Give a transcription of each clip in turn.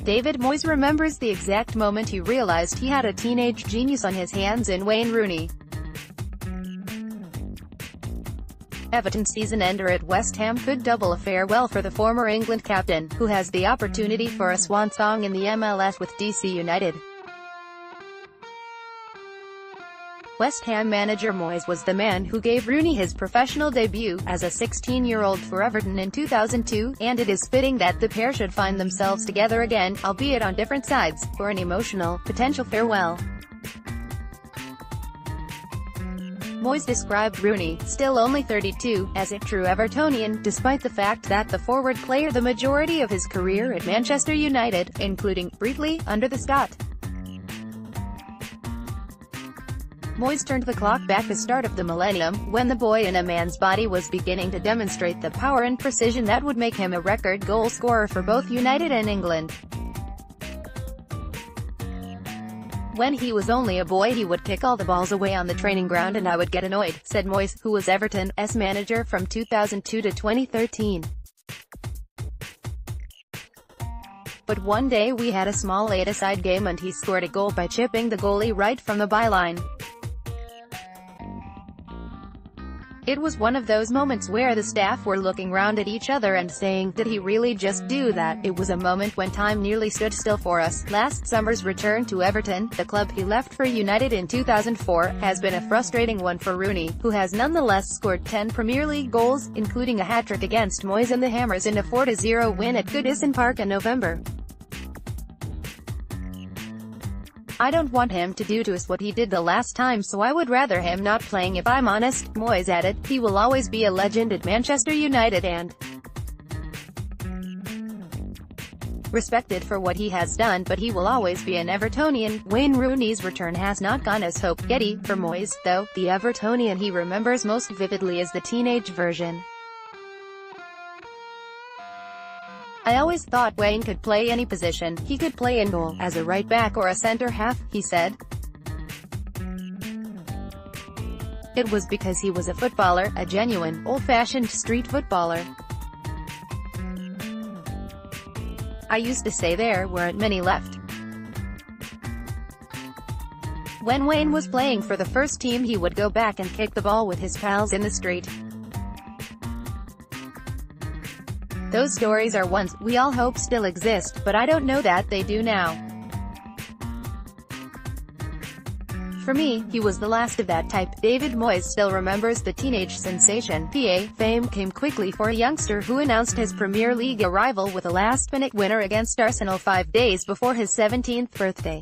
David Moyes remembers the exact moment he realized he had a teenage genius on his hands in Wayne Rooney. Everton's season ender at West Ham could double a farewell for the former England captain, who has the opportunity for a swansong in the MLS with DC United. West Ham manager Moyes was the man who gave Rooney his professional debut, as a 16-year-old for Everton in 2002, and it is fitting that the pair should find themselves together again, albeit on different sides, for an emotional, potential farewell. Moyes described Rooney, still only 32, as a true Evertonian, despite the fact that the forward played the majority of his career at Manchester United, including, briefly, under the Scot. Moyes turned the clock back to the start of the millennium, when the boy in a man's body was beginning to demonstrate the power and precision that would make him a record goal scorer for both United and England. When he was only a boy he would kick all the balls away on the training ground and I would get annoyed, said Moyes, who was Everton's manager from 2002 to 2013. But one day we had a small 8-a-side game and he scored a goal by chipping the goalie right from the byline. It was one of those moments where the staff were looking round at each other and saying, did he really just do that? It was a moment when time nearly stood still for us. Last summer's return to Everton, the club he left for United in 2004, has been a frustrating one for Rooney, who has nonetheless scored 10 Premier League goals, including a hat-trick against Moyes and the Hammers in a 4-0 win at Goodison Park in November. I don't want him to do to us what he did the last time, so I would rather him not playing if I'm honest, Moyes added. He will always be a legend at Manchester United and respected for what he has done, but he will always be an Evertonian. Wayne Rooney's return has not gone as hoped. Getty, for Moyes, though, the Evertonian he remembers most vividly is the teenage version. I always thought Wayne could play any position. He could play in goal, as a right back or a centre-half, he said. It was because he was a footballer, a genuine, old-fashioned street footballer. I used to say there weren't many left. When Wayne was playing for the first team he would go back and kick the ball with his pals in the street. Those stories are ones we all hope still exist, but I don't know that they do now. For me, he was the last of that type. David Moyes still remembers the teenage sensation. PA fame came quickly for a youngster who announced his Premier League arrival with a last-minute winner against Arsenal 5 days before his 17th birthday.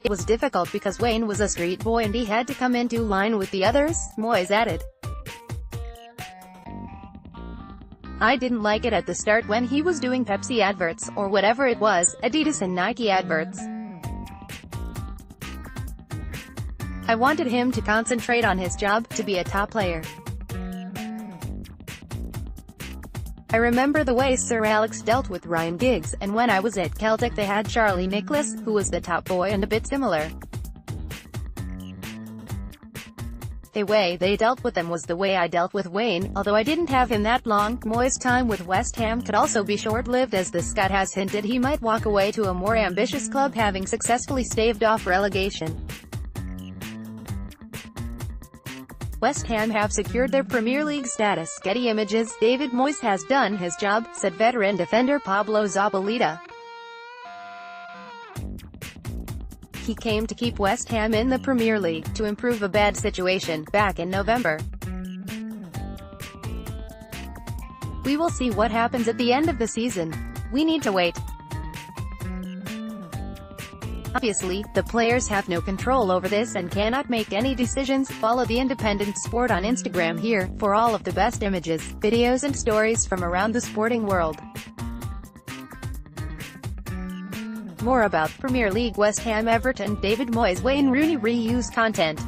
It was difficult because Wayne was a street boy and he had to come into line with the others, Moyes added. I didn't like it at the start when he was doing Pepsi adverts, or whatever it was, Adidas and Nike adverts. I wanted him to concentrate on his job, to be a top player. I remember the way Sir Alex dealt with Ryan Giggs, and when I was at Celtic they had Charlie Nicholas, who was the top boy and a bit similar. The way they dealt with them was the way I dealt with Wayne, although I didn't have him that long. Moyes' time with West Ham could also be short-lived, as the Scot has hinted he might walk away to a more ambitious club having successfully staved off relegation. West Ham have secured their Premier League status. Getty Images. David Moyes has done his job, said veteran defender Pablo Zabaleta. He came to keep West Ham in the Premier League, to improve a bad situation, back in November. We will see what happens at the end of the season. We need to wait. Obviously, the players have no control over this and cannot make any decisions. Follow The Independent Sport on Instagram here, for all of the best images, videos and stories from around the sporting world. More about Premier League West Ham Everton. David Moyes Wayne Rooney reuse content.